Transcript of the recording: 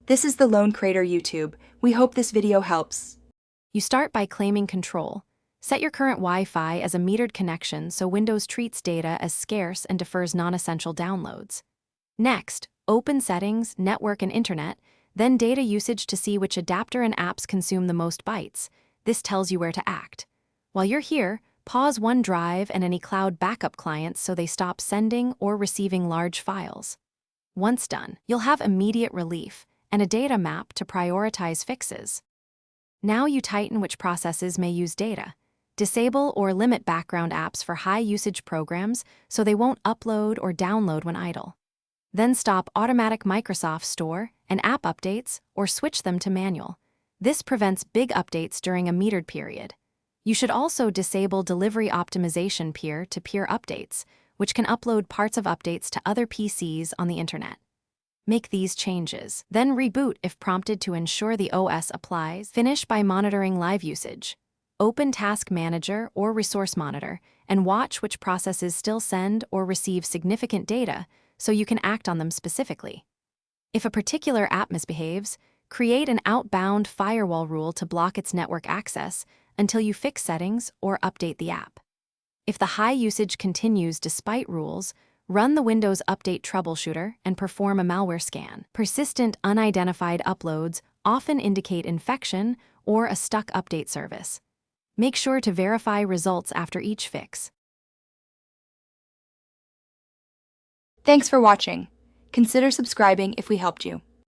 This is the Lone Crater YouTube. We hope this video helps. You start by claiming control. Set your current Wi-Fi as a metered connection so Windows treats data as scarce and defers non-essential downloads. Next, open Settings, Network and Internet, then Data Usage to see which adapter and apps consume the most bytes. This tells you where to act. While you're here, pause OneDrive and any cloud backup clients so they stop sending or receiving large files. Once done, you'll have immediate relief and a data map to prioritize fixes. Now you tighten which processes may use data. Disable or limit background apps for high-usage programs so they won't upload or download when idle. Then stop automatic Microsoft Store and app updates or switch them to manual. This prevents big updates during a metered period. You should also disable delivery optimization peer-to-peer updates, which can upload parts of updates to other PCs on the internet. Make these changes, then reboot if prompted to ensure the OS applies. Finish by monitoring live usage. Open Task Manager or Resource Monitor and watch which processes still send or receive significant data so you can act on them specifically. If a particular app misbehaves, create an outbound firewall rule to block its network access until you fix settings or update the app. If the high usage continues despite rules, run the Windows Update Troubleshooter and perform a malware scan. Persistent unidentified uploads often indicate infection or a stuck update service. Make sure to verify results after each fix. Thanks for watching. Consider subscribing if we helped you.